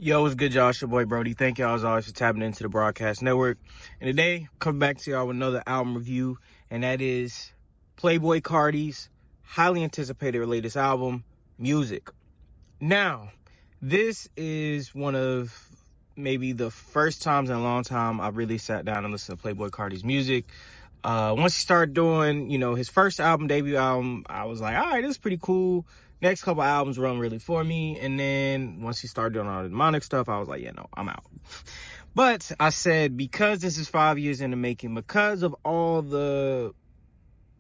Yo, what's good, y'all? It's your boy Brody. Thank y'all as always for tapping into the Broadcast Network. And today, coming back to y'all with another album review, and that is Playboi Carti's highly anticipated latest album, Music. Now, this is one of maybe the first times in a long time I've really sat down and listened to Playboi Carti's music. Once he started doing, his first debut album, I was like, all right, this is pretty cool. Next couple albums run really for me. And then once he started doing all the demonic stuff, I was like, yeah, no, I'm out. But I said, because this is 5 years in the making, because of all the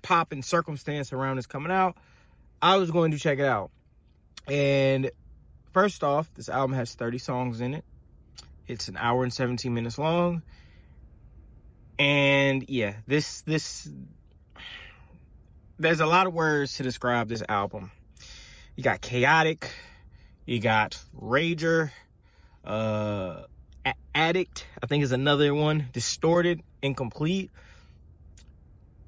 pop and circumstance around this coming out, I was going to check it out. And first off, this album has 30 songs in it. It's an hour and 17 minutes long. And yeah, there's a lot of words to describe this album. You got chaotic, you got rager, addict, I think is another one, distorted, incomplete.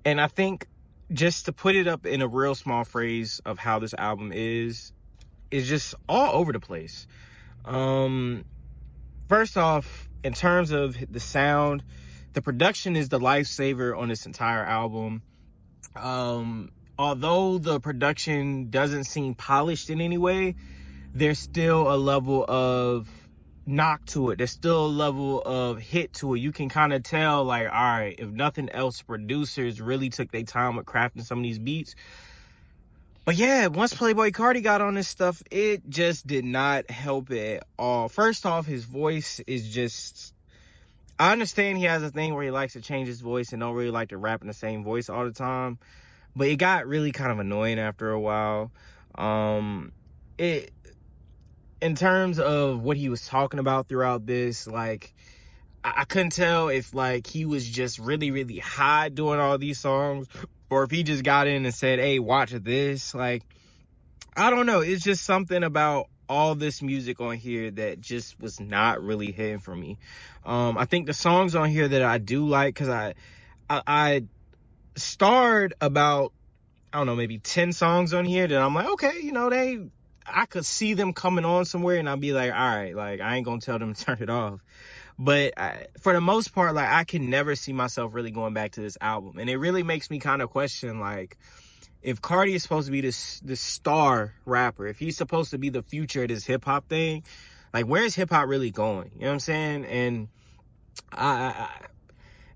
And I think just to put it up in a real small phrase of how this album is just all over the place. First off, in terms of the sound, the production is the lifesaver on this entire album. Although the production doesn't seem polished in any way, there's still a level of knock to it. There's still a level of hit to it. You can kind of tell, like, all right, if nothing else, producers really took their time with crafting some of these beats. But yeah, once Playboi Carti got on this stuff, it just did not help at all. First off, his voice is just... I understand he has a thing where he likes to change his voice and don't really like to rap in the same voice all the time. But it got really kind of annoying after a while. In terms of what he was talking about throughout this, like, I couldn't tell if, like, he was just really, really high doing all these songs, or if he just got in and said, hey, watch this. Like, I don't know. It's just something about all this music on here that just was not really hitting for me. I think the songs on here that I do like, because I starred about, I don't know, maybe 10 songs on here that I'm like, okay, I could see them coming on somewhere and I'd be like, all right, like, I ain't gonna tell them to turn it off. But for the most part, like, I can never see myself really going back to this album. And it really makes me kind of question, like, if Carti is supposed to be this star rapper, if he's supposed to be the future of this hip hop thing, like, where's hip hop really going? You know what I'm saying? And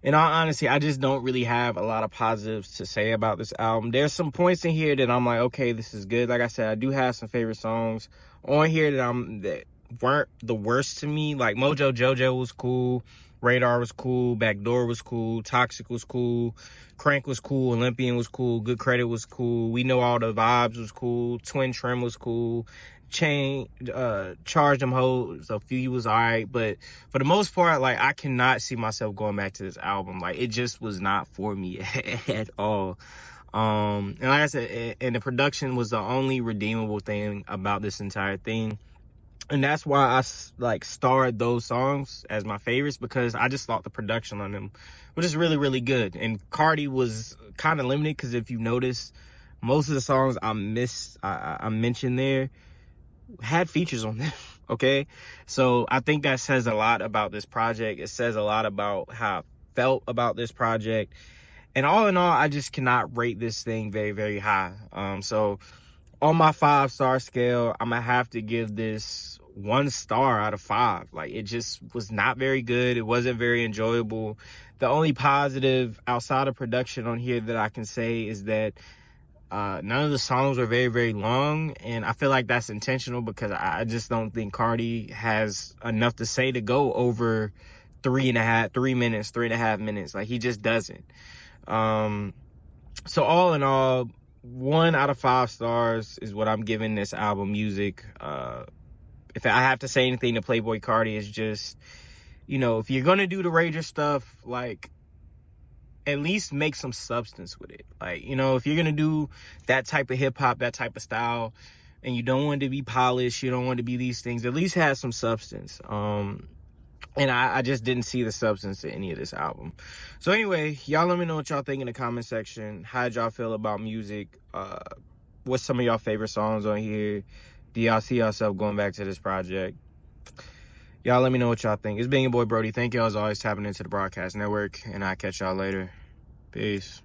in all honesty, I just don't really have a lot of positives to say about this album. There's some points in here that I'm like, okay, this is good. Like I said, I do have some favorite songs on here that weren't the worst to me. Like Mojo Jojo was cool, Radar was cool, Backdoor was cool, Toxic was cool, Crank was cool, Olympian was cool, Good Credit was cool, We Know All the Vibes was cool, Twin Trim was cool, Charge Them Hoes, a few was alright, but for the most part, like, I cannot see myself going back to this album. Like, it just was not for me at all. And like I said, and the production was the only redeemable thing about this entire thing. And that's why I, like, starred those songs as my favorites, because I just thought the production on them was just really, really good. And Carti was kind of limited, because if you notice, most of the songs I mentioned there had features on them, okay? So I think that says a lot about this project. It says a lot about how I felt about this project. And all in all, I just cannot rate this thing very, very high. So on my 5-star scale, I'm gonna have to give this 1 star out of 5. Like, it just was not very good. It wasn't very enjoyable. The only positive outside of production on here that I can say is that none of the songs were very, very long, and I feel like that's intentional, because I just don't think Carti has enough to say to go over 3.5 minutes. Like, he just doesn't. So all in all, 1 out of 5 stars is what I'm giving this album, Music. If I have to say anything to Playboi Carti, is just, if you're gonna do the Rager stuff, like, at least make some substance with it. Like, if you're gonna do that type of hip-hop, that type of style, and you don't want it to be polished, you don't want it to be these things, at least have some substance. And I just didn't see the substance in any of this album. So anyway, y'all let me know what y'all think in the comment section. How'd y'all feel about Music? What's some of y'all favorite songs on here? Do y'all see yourself going back to this project? Y'all let me know what y'all think. It's been your boy Brody. Thank y'all as always tapping into the Broadcast Network, and I'll catch y'all later. Peace.